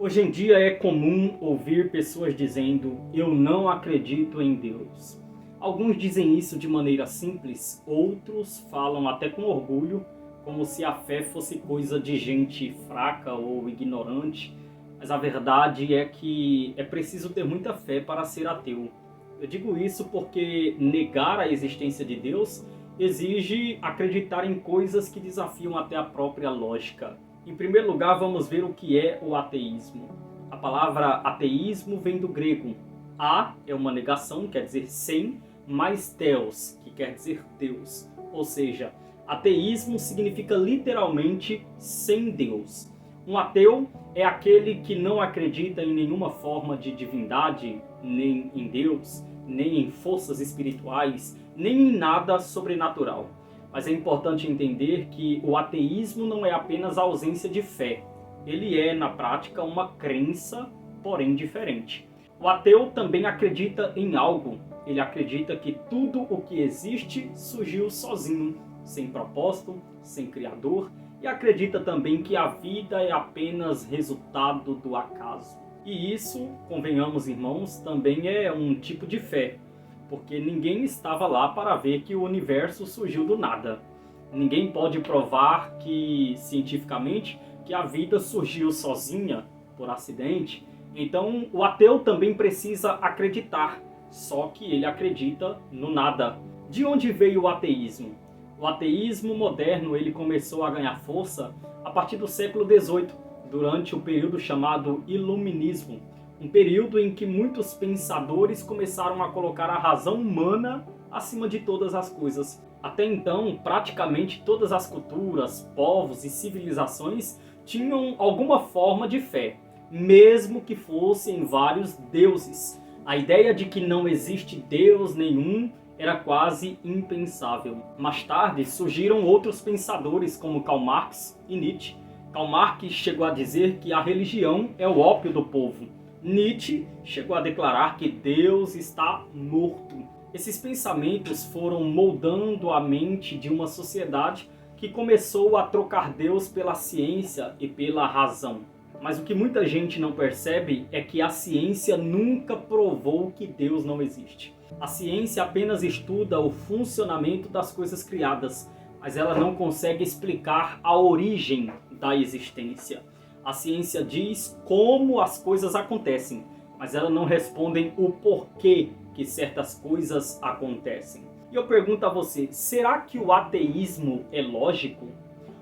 Hoje em dia é comum ouvir pessoas dizendo: "Eu não acredito em Deus". Alguns dizem isso de maneira simples, outros falam até com orgulho, como se a fé fosse coisa de gente fraca ou ignorante. Mas a verdade é que é preciso ter muita fé para ser ateu. Eu digo isso porque negar a existência de Deus exige acreditar em coisas que desafiam até a própria lógica. Em primeiro lugar, vamos ver o que é o ateísmo. A palavra ateísmo vem do grego. A é uma negação, quer dizer sem, mais theos, que quer dizer Deus. Ou seja, ateísmo significa literalmente sem Deus. Um ateu é aquele que não acredita em nenhuma forma de divindade, nem em Deus, nem em forças espirituais, nem em nada sobrenatural. Mas é importante entender que o ateísmo não é apenas a ausência de fé. Ele é, na prática, uma crença, porém diferente. O ateu também acredita em algo. Ele acredita que tudo o que existe surgiu sozinho, sem propósito, sem criador, e acredita também que a vida é apenas resultado do acaso. E isso, convenhamos irmãos, também é um tipo de fé, porque ninguém estava lá para ver que o universo surgiu do nada. Ninguém pode provar cientificamente que a vida surgiu sozinha, por acidente. Então o ateu também precisa acreditar, só que ele acredita no nada. De onde veio o ateísmo? O ateísmo moderno ele começou a ganhar força a partir do século XVIII, durante o período chamado Iluminismo, um período em que muitos pensadores começaram a colocar a razão humana acima de todas as coisas. Até então, praticamente todas as culturas, povos e civilizações tinham alguma forma de fé, mesmo que fossem vários deuses. A ideia de que não existe Deus nenhum era quase impensável. Mais tarde surgiram outros pensadores como Karl Marx e Nietzsche. Karl Marx chegou a dizer que a religião é o ópio do povo. Nietzsche chegou a declarar que Deus está morto. Esses pensamentos foram moldando a mente de uma sociedade que começou a trocar Deus pela ciência e pela razão. Mas o que muita gente não percebe é que a ciência nunca provou que Deus não existe. A ciência apenas estuda o funcionamento das coisas criadas, mas ela não consegue explicar a origem da existência. A ciência diz como as coisas acontecem, mas ela não responde o porquê que certas coisas acontecem. E eu pergunto a você, será que o ateísmo é lógico?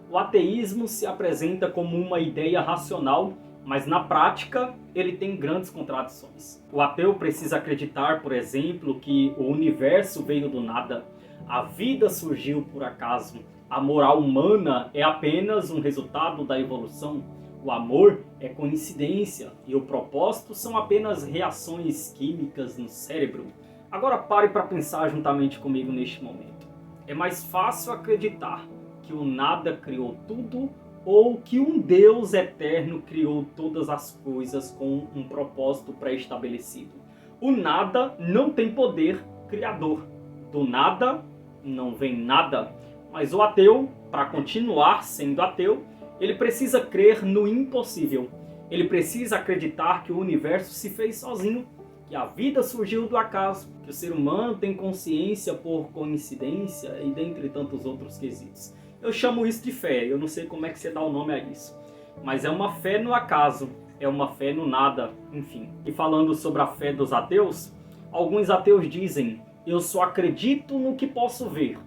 O ateísmo se apresenta como uma ideia racional, mas na prática ele tem grandes contradições. O ateu precisa acreditar, por exemplo, que o universo veio do nada, a vida surgiu por acaso, a moral humana é apenas um resultado da evolução, o amor é coincidência e o propósito são apenas reações químicas no cérebro. Agora pare para pensar juntamente comigo neste momento. É mais fácil acreditar que o nada criou tudo ou que um Deus eterno criou todas as coisas com um propósito pré-estabelecido? O nada não tem poder criador. Do nada não vem nada. Mas o ateu, para continuar sendo ateu, ele precisa crer no impossível. Ele precisa acreditar que o universo se fez sozinho, que a vida surgiu do acaso, que o ser humano tem consciência por coincidência e dentre tantos outros quesitos. Eu chamo isso de fé, eu não sei como é que você dá o nome a isso. Mas é uma fé no acaso, é uma fé no nada, enfim. E falando sobre a fé dos ateus, alguns ateus dizem: eu só acredito no que posso ver.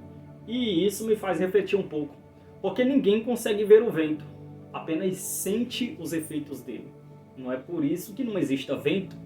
E isso me faz refletir um pouco, porque ninguém consegue ver o vento, apenas sente os efeitos dele. Não é por isso que não exista vento.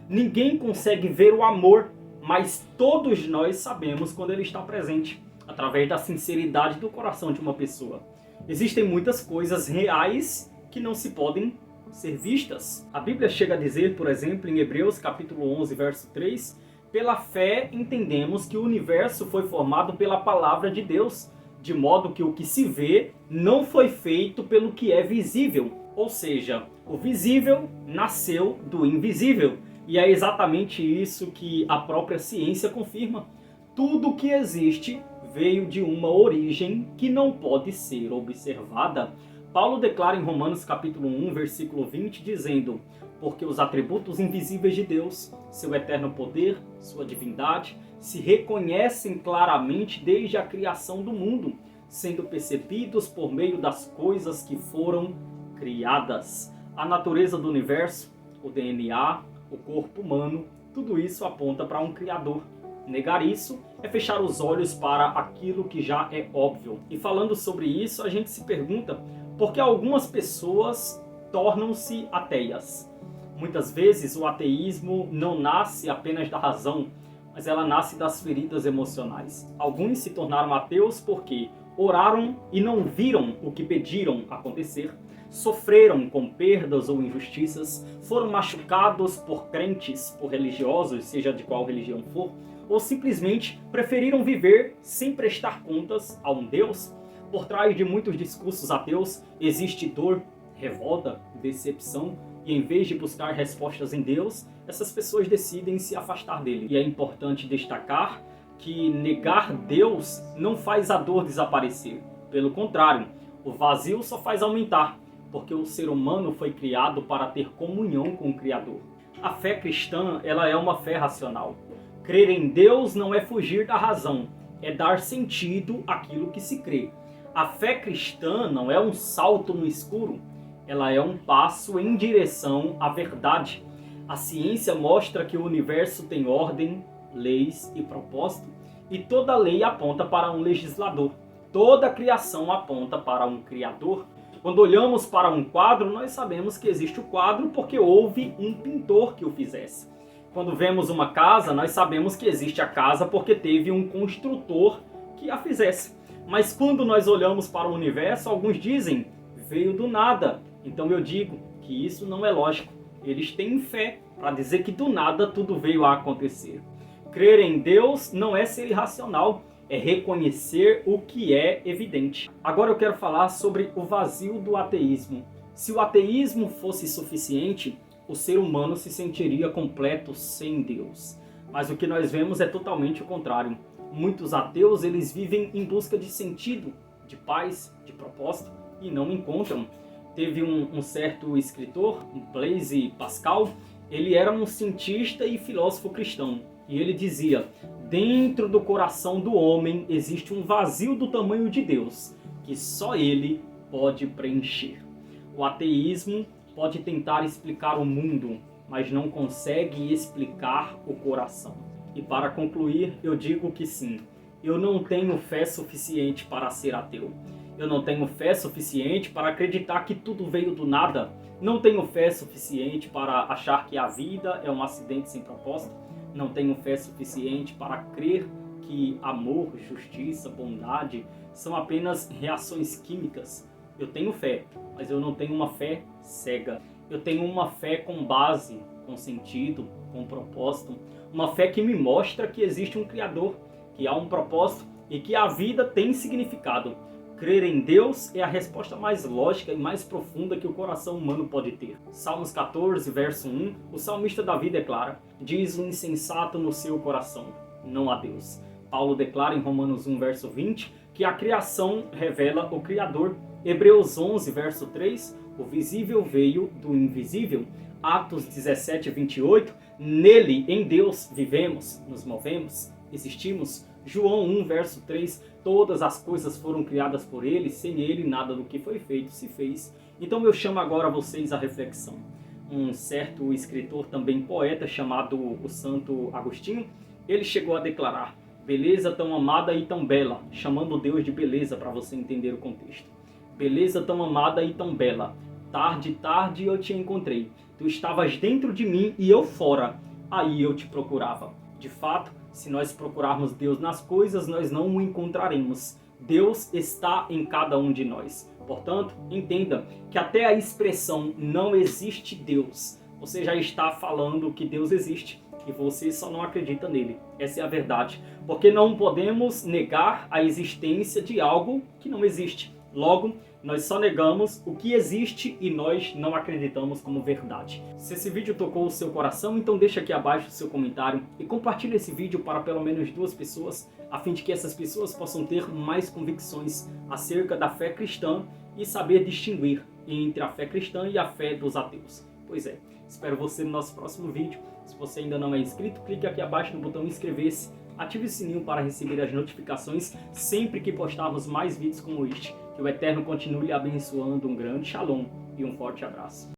Ninguém consegue ver o amor, mas todos nós sabemos quando ele está presente, através da sinceridade do coração de uma pessoa. Existem muitas coisas reais que não se podem ser vistas. A Bíblia chega a dizer, por exemplo, em Hebreus capítulo 11, verso 3, pela fé entendemos que o universo foi formado pela palavra de Deus, de modo que o que se vê não foi feito pelo que é visível. Ou seja, o visível nasceu do invisível. E é exatamente isso que a própria ciência confirma. Tudo que existe veio de uma origem que não pode ser observada. Paulo declara em Romanos capítulo 1, versículo 20, dizendo: porque os atributos invisíveis de Deus, seu eterno poder, sua divindade, se reconhecem claramente desde a criação do mundo, sendo percebidos por meio das coisas que foram criadas. A natureza do universo, o DNA, o corpo humano, tudo isso aponta para um Criador. Negar isso é fechar os olhos para aquilo que já é óbvio. E falando sobre isso, a gente se pergunta por que algumas pessoas tornam-se ateias. Muitas vezes o ateísmo não nasce apenas da razão, mas ela nasce das feridas emocionais. Alguns se tornaram ateus porque oraram e não viram o que pediram acontecer, sofreram com perdas ou injustiças, foram machucados por crentes, por religiosos, seja de qual religião for, ou simplesmente preferiram viver sem prestar contas a um Deus. Por trás de muitos discursos ateus existe dor, revolta, decepção, e em vez de buscar respostas em Deus, essas pessoas decidem se afastar dele. E é importante destacar que negar Deus não faz a dor desaparecer. Pelo contrário, o vazio só faz aumentar, porque o ser humano foi criado para ter comunhão com o Criador. A fé cristã, ela é uma fé racional. Crer em Deus não é fugir da razão, é dar sentido àquilo que se crê. A fé cristã não é um salto no escuro, ela é um passo em direção à verdade. A ciência mostra que o universo tem ordem, leis e propósito, e toda lei aponta para um legislador. Toda criação aponta para um Criador. Quando olhamos para um quadro, nós sabemos que existe o quadro porque houve um pintor que o fizesse. Quando vemos uma casa, nós sabemos que existe a casa porque teve um construtor que a fizesse. Mas quando nós olhamos para o universo, alguns dizem, veio do nada. Então eu digo que isso não é lógico. Eles têm fé para dizer que do nada tudo veio a acontecer. Crer em Deus não é ser irracional, é reconhecer o que é evidente. Agora eu quero falar sobre o vazio do ateísmo. Se o ateísmo fosse suficiente, o ser humano se sentiria completo sem Deus. Mas o que nós vemos é totalmente o contrário. Muitos ateus, eles vivem em busca de sentido, de paz, de propósito, e não encontram. Teve um certo escritor, Blaise Pascal, ele era um cientista e filósofo cristão. E ele dizia, dentro do coração do homem existe um vazio do tamanho de Deus, que só ele pode preencher. O ateísmo pode tentar explicar o mundo, mas não consegue explicar o coração. E para concluir, eu digo que sim, eu não tenho fé suficiente para ser ateu. Eu não tenho fé suficiente para acreditar que tudo veio do nada. Não tenho fé suficiente para achar que a vida é um acidente sem propósito. Não tenho fé suficiente para crer que amor, justiça, bondade são apenas reações químicas. Eu tenho fé, mas eu não tenho uma fé cega. Eu tenho uma fé com base, com sentido, com propósito. Uma fé que me mostra que existe um Criador, que há um propósito e que a vida tem significado. Crer em Deus é a resposta mais lógica e mais profunda que o coração humano pode ter. Salmos 14, verso 1, o salmista Davi declara, diz o insensato no seu coração, não há Deus. Paulo declara em Romanos 1, verso 20, que a criação revela o Criador. Hebreus 11, verso 3, o visível veio do invisível. Atos 17, 28, nele, em Deus, vivemos, nos movemos, existimos. João 1, verso 3, todas as coisas foram criadas por ele, sem ele nada do que foi feito se fez. Então eu chamo agora vocês à reflexão. Um certo escritor, também poeta, chamado o Santo Agostinho, ele chegou a declarar, beleza tão amada e tão bela, chamando Deus de beleza para você entender o contexto. Beleza tão amada e tão bela, tarde, tarde eu te encontrei. Tu estavas dentro de mim e eu fora, aí eu te procurava. De fato, se nós procurarmos Deus nas coisas, nós não o encontraremos. Deus está em cada um de nós. Portanto, entenda que até a expressão não existe Deus, você já está falando que Deus existe e você só não acredita nele. Essa é a verdade. Porque não podemos negar a existência de algo que não existe. Logo, nós só negamos o que existe e nós não acreditamos como verdade. Se esse vídeo tocou o seu coração, então deixa aqui abaixo o seu comentário e compartilhe esse vídeo para pelo menos 2 pessoas, a fim de que essas pessoas possam ter mais convicções acerca da fé cristã e saber distinguir entre a fé cristã e a fé dos ateus. Pois é, espero você no nosso próximo vídeo. Se você ainda não é inscrito, clique aqui abaixo no botão inscrever-se, ative o sininho para receber as notificações sempre que postarmos mais vídeos como este. Que o Eterno continue lhe abençoando. Um grande shalom e um forte abraço.